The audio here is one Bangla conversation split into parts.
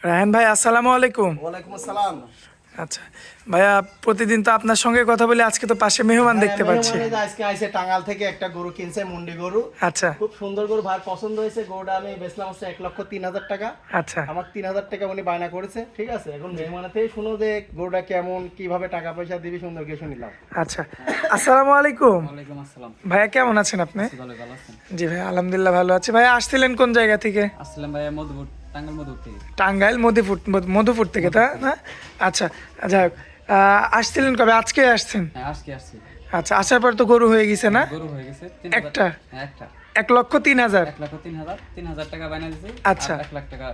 রায়হান ভাই, আসসালামু আলাইকুম। ওয়ালাইকুম আসসালাম। আচ্ছা ভাইয়া, প্রতিদিন তো আপনার সঙ্গে কথা বলি, আজকে তো পাশে মেহমান দেখতে পাচ্ছি। মেহমান এই যে আজকে আইছে টাঙ্গাল থেকে একটা গরু কিনছে, মুন্ডি গরু। আচ্ছা খুব সুন্দর গরু, ভাই পছন্দ হয়েছে। গরুটা আমি বেচলাম হচ্ছে 1,03,000 টাকা। আচ্ছা আমার 3,000 টাকা উনি বায়না করেছে, ঠিক আছে। এখন মেহমানাতেই শুনো যে গরুটা কেমন, কিভাবে টাকা পয়সা দিবি, সুন্দর করে শুনিলাম। আচ্ছা, আসসালামু আলাইকুম। ওয়ালাইকুম আসসালাম। ভাইয়া কেমন আছেন আপনি? ভালো ভালো আছেন? জি ভাই, আলহামদুলিল্লাহ ভালো আছি। ভাইয়া আসছিলেন কোন জায়গা থেকে? আসসালাম ভাইয়া, মধুপুর, টাঙ্গাইল মধুপুর থেকে। টাঙ্গাইল মধুপুর থেকে, তা না? আচ্ছা, যাই হোক, আসছিলেন কবে? আজকে আসছেন? হ্যাঁ, আজকে আসছি। আচ্ছা, আসার পর তো গরু হয়ে গেছে না? গরু হয়ে গেছে একটা? হ্যাঁ, একটা। 1,03,000। 1,03,000 টাকা বায়না দিয়েছি। আচ্ছা। 1 লাখ টাকা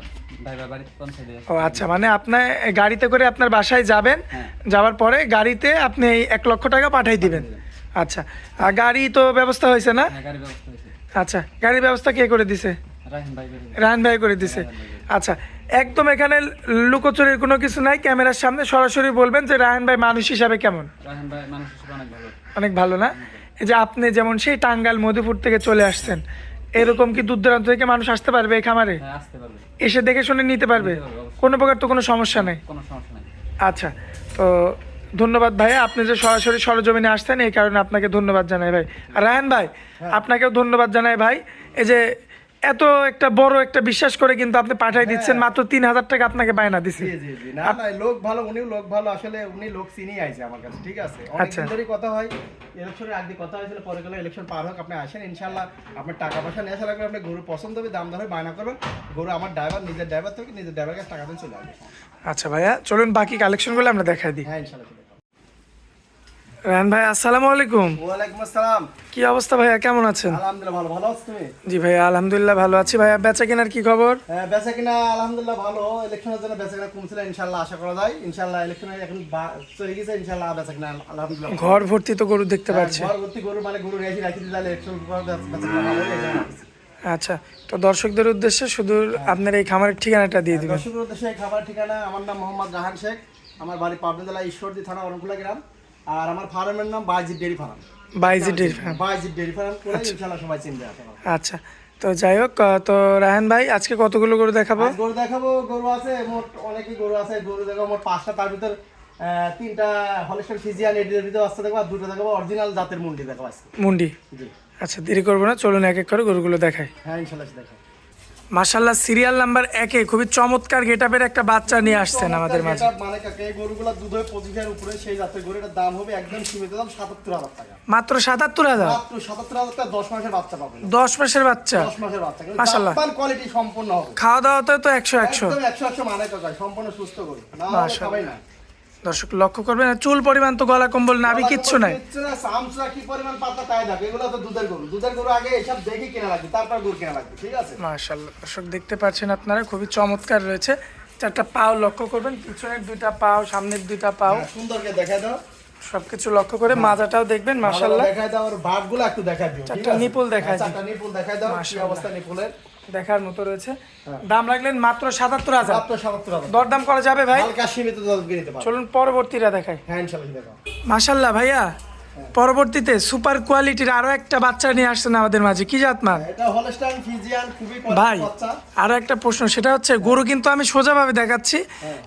ড্রাইভার বাড়িতে পৌঁছে দিয়ে ও আচ্ছা, মানে আপনার গাড়িতে করে আপনার বাসায় যাবেন, হ্যাঁ। যাওয়ার পরে গাড়িতে আপনি এই 1,00,000 টাকা পাঠাই দিবেন। আচ্ছা, আর গাড়ি তো ব্যবস্থা হয়েছে না? হ্যাঁ, গাড়ি ব্যবস্থা হয়েছে। আচ্ছা, গাড়ির ব্যবস্থা কে করে দিছে? রাহিম ভাই করে দিয়েছে। রায়হান ভাই করে দিছে। আচ্ছা, একদম এখানে লুকোচুরির কোনো কিছু নাই, ক্যামেরার সামনে সরাসরি বলবেন যে রায়হান ভাই মানুষ হিসাবে কেমন? রাহিম ভাই মানুষ হিসেবে অনেক ভালো। অনেক ভালো না? এই যে আপনি যেমন সেই টাঙ্গাইল মধুপুর থেকে চলে আসছেন, এরকম কি দূর দূরান্ত থেকে মানুষ আসতে পারবে এই খামারে? হ্যাঁ, আসতে পারবে। এসে দেখে শুনে নিতে পারবে? নিতে পারবে, অবশ্যই। কোনো প্রকার তো কোনো সমস্যা নেই? কোনো সমস্যা নাই। আচ্ছা, তো ধন্যবাদ ভাইয়া, আপনি যে সরাসরি সরজমিনে আসতেন এই কারণে আপনাকে ধন্যবাদ জানাই ভাই। আর রায়হান ভাই, আপনাকেও ধন্যবাদ জানাই ভাই। এই যে এত একটা বড় একটা বিশ্বাস করে কিন্তু আপনি পাঠাই দিচ্ছেন, মাত্র 3,000 টাকা আপনাকে বায়না দিছে। জি জি জি, না না, লোক ভালো, উনিও লোক ভালো। আসলে উনি লোক চিনি আইছে আমার কাছে, ঠিক আছে। আচ্ছা। অনেকদিন ধরেই কথা হয়, ইলেকশনের আগে কথা হয়েছিল, পরে গেলে ইলেকশন পার হোক, আপনি আসেন ইনশাআল্লাহ। আপনার টাকা পয়সা নিয়ে আসা লাগবে, আপনি গরু পছন্দ হবে, দাম দরে বায়না করবেন। গরু আমার ড্রাইভার, নিজের ড্রাইভার থেকে, নিজের ড্রাইভার কাছে টাকা দিয়ে চলে আসবে। আচ্ছা ভাইয়া, চলুন বাকি কালেকশনগুলো আমরা দেখাই দিই। হ্যাঁ, ইনশাআল্লাহ। রায়হান ভাই, আসসালামু আলাইকুম। ওয়ালাইকুম আসসালাম। কি অবস্থা ভাইয়া, কেমন আছেন? আলহামদুলিল্লাহ ভালো। ভালো আছো তুমি? জি ভাইয়া, আলহামদুলিল্লাহ ভালো আছি। ভাইয়া বেচা কেনার কি খবর? হ্যাঁ, বেচা কিনা আলহামদুলিল্লাহ ভালো। ইলেকশনের জন্য বেচা কিনা কমছিল, ইনশাআল্লাহ আশা করা যায়। ইনশাআল্লাহ ইলেকশনে এখন চলে গেছে, ইনশাআল্লাহ বেচা কিনা আলহামদুলিল্লাহ। ঘর ভর্তি তো গরু দেখতে পাচ্ছি। ঘর ভর্তি গরু, মানে গরু রেখে রাখি দিলে ইলেকশন বেচা কিনা ভালো হয়ে যায়। আচ্ছা, তো দর্শকদের উদ্দেশ্যে শুধু আপনার এই খামারের ঠিকানাটা দিয়ে দিবেন। দর্শকের উদ্দেশ্যে খাবার ঠিকানা, আমার নাম মোহাম্মদ রাহান শেখ, আমার বাড়ি পাবনা জেলা ঈশ্বরদী থানা অরণকুলা গ্রাম, আর আমার ফার্মের নাম Baijit dairy farm. Baijit dairy farm. Baijit dairy farm করে ইনশাআল্লাহ সবাই চিনবে। আচ্ছা, তো যাই হোক, তো রায়হান ভাই আজকে কতগুলো গরু দেখাবো? আজ গরু দেখাবো, গরু আছে মোট অনেকই গরু আছে। গরু দেখাবো মোট 5টা, তার ভিতর 3টা হলস্টাইন ফ্রিজিয়ান, এর ভিতর আসতে দেখাবো, আর 2টা দেখাবো অরিজিনাল জাতের মুন্ডি দেখাবো আজকে। মুন্ডি? জি। আচ্ছা, দেরি করবো না, চলুন এক এক করে গরুগুলো দেখাই। হ্যাঁ, ইনশাআল্লাহ দেখাবো। মাশাআল্লাহ, সিরিয়াল নাম্বার 1-এ খুবই চমৎকার গেটআপের একটা বাচ্চা নিয়ে আসছেন আমাদের মাঝে। মানে কাকে এই গরুগুলা দুধ হয়ে 25 উপরে, সেই জাতের গরু। এটার দাম হবে একদম সীমিত দাম 77,000 টাকা। মাত্র 77,000? মাত্র 77,000 টাকা, 10 মাসের বাচ্চা পাবেন। 10 মাসের বাচ্চা? 10 মাসের বাচ্চা, কিন্তু মাশাআল্লাহ। জাতমান কোয়ালিটি সম্পূর্ণ হবে। খাওয়া দাওয়াতে তো 100-100? একদম 100 মানে কাকা, সম্পূর্ণ সুস্থ গরু। না মাশাআল্লাহ। খাবেই না। দর্শক লক্ষ্য করবেন, আর চুল পরিমাণ তো গলা কম্বল নাভি কিচ্ছু নাই। কিচ্ছু না, সামসা কি পরিমাণ পাতা তাই দেখো। এগুলো তো দুধের গরু। দুধের গরু আগে এসব দেখে কেনা লাগবে, তারপর গরু কেনা লাগবে, ঠিক আছে। মাশাআল্লাহ, দর্শক দেখতে পাচ্ছেন আপনারা, খুবই চমৎকার রয়েছে। 4টা পাও লক্ষ্য করবেন, পিছনের 2টা পাও, সামনের 2টা পাও, হ্যাঁ, সুন্দর করে দেখায় দাও। সবকিছু লক্ষ্য করে মাজাটাও দেখবেন। মাশাআল্লাহ, দেখায় দাও, আর বাটগুলো একটু দেখায় দিও, ঠিক 4টা আছে। নিপুল দেখায় দিই। 4টা নিপুল দেখায় দাও, কি মাশাআল্লাহ। অবস্থা নিপুলের। দেখার মতো রয়েছে। দাম রাখলেন মাত্র 77,000? মাত্র 77,000। দরদাম করা যাবে ভাই? হালকা সীমিত দাম দিয়ে নিতে পারো। চলুন পরবর্তীটা দেখাই। হ্যাঁ, ইনশাআল্লাহ দেখাও। মাশাআল্লাহ ভাইয়া, পরবর্তীতে সুপার কোয়ালিটির আরো একটা বাচ্চা নিয়ে আসছেন আমাদের মাঝে, কি জাত মান? এটা হলস্টাইন ফ্রিজিয়ান, খুবই ভাই কোয়ালিটি বাচ্চা। আরো একটা প্রশ্ন, সেটা হচ্ছে গরু কিন্তু আমি সোজাভাবে দেখাচ্ছি,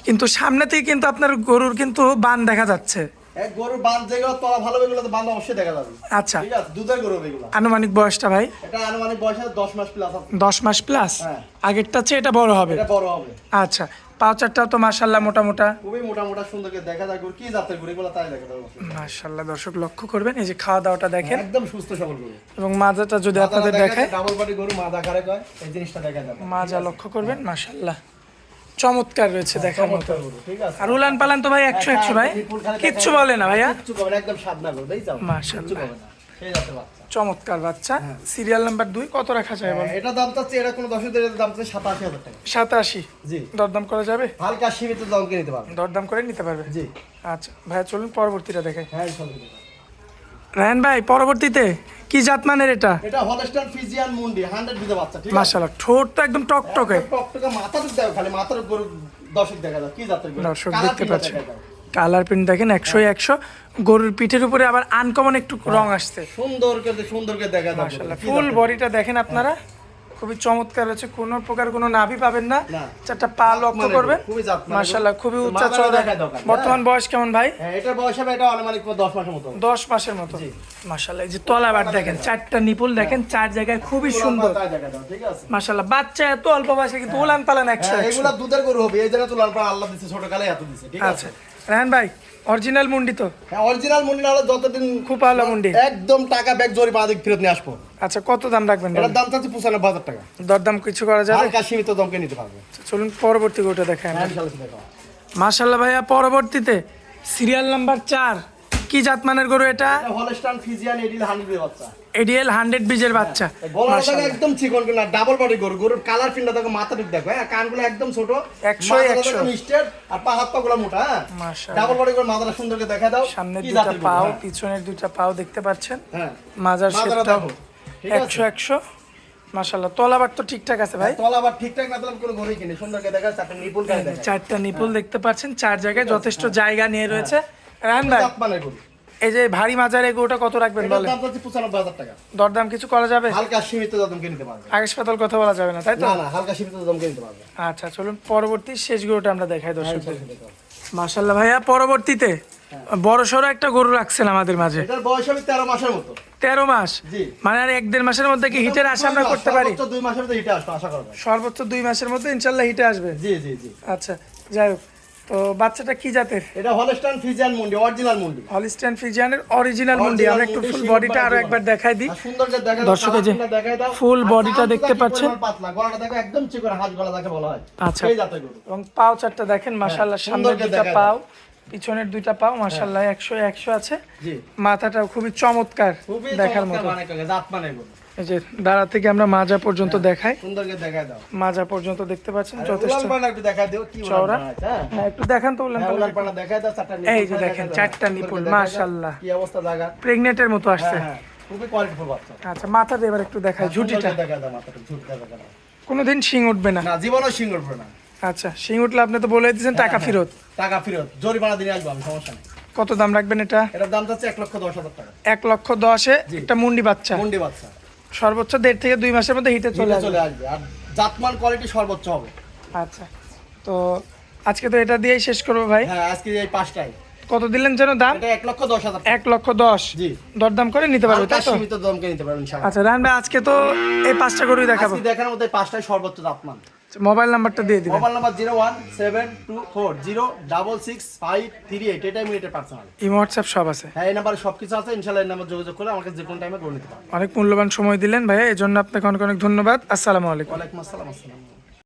কিন্তু সামনে থেকে কিন্তু আপনার গরুর কিন্তু বান দেখা যাচ্ছে। এক গরুর বান যেগুলো তলা ভালো, এগুলো তো বান অবশ্যই দেখা যাবে। আচ্ছা, ঠিক আছে, দুধের গরু এগুলো। আনুমানিক বয়সটা ভাই? এটা আনুমানিক বয়স 10 মাস প্লাস আছে। 10 মাস প্লাস? হ্যাঁ। আগেরটা চেয়ে এটা বড় হবে? এটা বড় হবে। আচ্ছা, পাও চারটাও তো মাশাআল্লাহ মোটা মোটা। খুবই মোটা মোটা, সুন্দর করে দেখা যায় গরু। কি জাতের গরু এগুলো তাই দেখা যাবে। মাশাআল্লাহ, দর্শক লক্ষ্য করবেন, এই যে খাওয়া দাওয়াটা দেখেন, একদম সুস্থ সবল গরু। এবং মাজাটা যদি আপনাদের দেখায়, ডাবল বডি গরু, মাজা কারে কয়, এই জিনিসটা দেখা যাবে। মাজা লক্ষ্য করবেন, মাশাআল্লাহ চমৎকার রয়েছে দেখার মতো। চমৎকার গরু, ঠিক আছে। আর উলান পালান তো ভাই 100-100 ভাই, কিচ্ছু বলে না ভাইয়া? কিচ্ছু হবে না, একদম সাদনা গরু, দেই যাও। মাশাআল্লাহ। কিচ্ছু হবে না, সেই জাতের বাচ্চা। চমৎকার বাচ্চা। সিরিয়াল নাম্বার 2 কত রাখা যায় বল? এটা দাম চাচ্ছে, এটা কোনো 10 এর দাম চাচ্ছে 87,000 টাকা। 87? জি। দরদাম করা যাবে? হালকা সীমিত দাম কিনে নিতে পারবেন। দরদাম করে নিতে পারবে? জি। আচ্ছা ভাইয়া, চলুন পরবর্তীটা দেখাই। হ্যাঁ, ইনশাআল্লাহ। রায়হান ভাই, পরবর্তীতে কি জাত মানের এটা? এটা হলস্টাইন ফ্রিজিয়ান মুন্ডি, 100 বিধা বাচ্চা, ঠিক আছে। মাশাআল্লাহ, ঠোঁট তো একদম টকটকে। টকটকে, মাথা তো দেখো, খালি মাথার গরু দর্শক দেখা যায়। কি জাতের গরু? দর্শক কালার দেখতে পিলা পাচ্ছেন, দেখা যায়। কালার প্রিন্ট দেখেন 100-100। গরুর পিঠের উপরে আবার আনকমন একটু রং আসছে। সুন্দর করে দেখা যায়। মাশাআল্লাহ, ফুল বডিটা দেখেন আপনারা, খুবই চমৎকার হচ্ছে, কোনো প্রকার কোনো নাভি পাবেন না। না। 4টা পা লক্ষ্য মানে করবেন, খুবই জাত মানে মাশাআল্লাহ খুবই উচ্চ মাথাটা চওড়া। দেখায় দোকান, বর্তমান বয়স কেমন ভাই? হ্যাঁ এটার বয়স হবে এটা আনুমানিক 10 মাসের মতো। 10 মাসের মতো। মাশাআল্লাহ এই যে তলাবার দেখেন, 4টা নিপুল দেখেন, 4 জায়গায় খুবই সুন্দর। তাই দেখা দাও, ঠিক আছে? মাশাআল্লাহ বাচ্চা এত অল্প বয়সে কিন্তু উলান পালান 100। হ্যাঁ, এগুলা দুধের গরু হবে, এই জন্য তো লাল পাড়া আল্লাহ দিচ্ছে, ছোট কালে এত দিচ্ছে, ঠিক আছে? আচ্ছা রায়হান ভাই, অরিজিনাল মুন্ডি তো? হ্যাঁ অরিজিনাল মুন্ডি না হলে যতদিন খুব ভালো মুন্ডি। একদম টাকা ব্যাগ জরি পা দিক ফেরত নিয়ে আসবো। আচ্ছা কত দাম রাখবেন? এটার দাম চাচ্ছি 95,000 টাকা। দরদাম কিছু করা যাবে? হালকা সীমিত দামকে নিতে পারবে। চলুন পরবর্তী গোটা দেখাই আমরা। হ্যাঁ, ইনশাআল্লাহ দেখাও। মাশাআল্লাহ ভাইয়া, পরবর্তীতে সিরিয়াল নাম্বার 4, কি জাতমানের গরু এটা? এটা হলস্টাইন ফ্রিজিয়ান এডিল 100 এর বাচ্চা। এডিএল 100 বীজের বাচ্চা। গলাটা দেখো মাশাআল্লাহ একদম চিকন না, ডাবল বডি গরু, গরুর কালার ফিনটা দেখো, মাথা দিক দেখো, হ্যাঁ কানগুলো একদম ছোট, 100 মাথাটা মিস্টেড আর পা হাত পাগুলো মোটা, হ্যাঁ মাশাআল্লাহ। ডাবল বডি গরু, মাথাটা সুন্দর করে দেখা দাও। সামনের কি দুটো জাতের গরু, পাও, হ্যাঁ। পিছনের দুটো পাও দেখতে পাচ্ছেন। হ্যাঁ মাজার মাথাটা শেপটাও দেখো, ঠিক আছে? 100 মাশাআল্লাহ। তলাবার তো ঠিকঠাক আছে ভাই? তলা আবার ঠিকঠাক না দিলাম কোনো গরুই কিনে, সুন্দর করে দেখা চারটা নিপুল গায়ে দেখা। 4টা নিপুল দেখতে পাচ্ছেন, 4 জায়গায় যথেষ্ট জায়গা নিয়ে রয়েছে। রায়হান ভাই, জাতমানের গরু। এই যে ভারী মাজার এই গরুটা কত রাখবেন এটার বলেন? দাম চাচ্ছি 95,000 টাকা। দরদাম কিছু করা যাবে? হালকা সীমিত দামকে নিতে পারবে। আগে পাতাল কথা বলা যাবে না তাই তো? না না, হালকা সীমিত দামকে নিতে পারবে। আচ্ছা চলুন পরবর্তী শেষ গরুটা আমরা দেখাই দর্শকদের। হ্যাঁ, দেখাও। মাশাআল্লাহ ভাইয়া, পরবর্তীতে বড় সড়ো একটা গরু রাখছেন আমাদের মাঝে। এটার বয়স হবে 13 মাসের মতো। 13 মাস? জি। মানে আর 1-1.5 মাসের মধ্যে কি হিটের আশা আমরা করতে পারি? সর্বোচ্চ 2 মাসের মধ্যে হিটে আসবে আশা করা যায়। সর্বোচ্চ 2 মাসের মধ্যে ইনশাল্লাহ হিটে আসবে। জি জি জি। আচ্ছা যাই হোক, তো বাচ্চাটা কি জাতের? এটা হলস্টাইন ফ্রিজিয়ান মুন্ডি, অরিজিনাল মুন্ডি। হলিস্টাইন ফ্রিজিয়ানের অরিজিনাল মুন্ডি। আমরা একটু ফুল বডিটা আরো একবার দেখাই দিই। আর সুন্দর করে দেখা দাও, দর্শকের যে কালারটা দেখাই দাও। ফুল আর বডিটা কানটা দেখতে কি পাচ্ছেন। পরিমাণ পাতলা, গলাটা দেখো একদম চিকন, হাঁস গলা যাকে বলা হয়। আচ্ছা। সেই জাতের গরু। এবং পাও চারটা দেখেন মাশাআল্লাহ, হ্যাঁ, সুন্দর সামনের করে দুটা দেখাই পাও, পিছনের দুইটা পাও মাশাআল্লাহ 100 আছে। জি। মাথাটাও খুবই চমৎকার খুবই দেখার চমৎকার মতো। মানে কাকে, জাতমানের গরু। এই যে দাঁড়া থেকে আমরা মাজা পর্যন্ত দেখাই, সুন্দর করে দেখাই দাও। মাজা পর্যন্ত দেখতে পাচ্ছেন আর যথেষ্ট উলান পাড়া একটু দেখাই দিও, কি উলান চওড়া। পাড়া আছে, হ্যাঁ? হ্যাঁ একটু দেখান তো উলান হ্যাঁ, পালান। উলান পাড়া দেখাই দাও, চারটা নিপুল এই যে দেখাই দেখেন, দাও। 4টা সুন্দর নিপুল, করে দেখাই দাও, মাশাআল্লাহ। কি অবস্থা জায়গা। প্রেগনেন্টের মতো আসছে। হ্যাঁ হ্যাঁ, খুবই কোয়ালিটিফুল বাচ্চা। আচ্ছা মাথাটা এবার একটু দেখাই, ঝুটিটা দেখাই দাও, মাথাটা ঝুঁটিটা দেখাই দাও। কোনোদিন শিং উঠবে না? না, জীবনও সিঙ্গল পড়ে না। আচ্ছা শিং উঠলে আপনি তো বলে দিয়েছেন টাকা ফেরত। টাকা ফেরত, জরিমানা দিনে আসবো আমি, সমস্যা নেই। কত দাম রাখবেন এটা? এটার দাম যাচ্ছে 1,10,000 টাকা। 1,10,000-এ জি। একটা মুন্ডি বাচ্চা, মুন্ডি বাচ্চা সর্বোচ্চ 1.5 থেকে 2 মাসের মধ্যে হিটে চলে চলে আসবে। চলে আসবে, আর জাতমান কোয়ালিটি সর্বোচ্চ হবে। আচ্ছা তো আজকে তো এটা দিয়েই শেষ করবো ভাই। হ্যাঁ আজকে এই 5টাই। কত দিলেন যেন দাম? এটা 1,10,000 টাকা। 1,10,000। জি। দরদাম করে নিতে পারবে হালকা তাই তো? সীমিত দামকে নিতে পারবেন ইনশাআল্লাহ। আচ্ছা রান ভাই, আজকে তো এই 5টা গরুই দেখাবো। আজকে দেখার মধ্যে 5টাই সর্বোচ্চ জাতমান। মোবাইল নাম্বারটা দিয়ে দিবেন। মোবাইল নাম্বার 01724065538, এটাই মিনিটের পার্সোনাল। ইমো হোয়াটসঅ্যাপ সব আছে। হ্যাঁ এই নাম্বারে সবকিছু আছে, ইনশাআল্লাহ এই নাম্বার যোগাযোগ করে আমাকে যে কোনো টাইমে করে নিতে পারবেন। অনেক মূল্যবান সময় দিলেন ভাইয়া, এই জন্য আপনাকে অনেক অনেক ধন্যবাদ। আসসালামু আলাইকুম। ওয়ালাইকুম আসসালাম।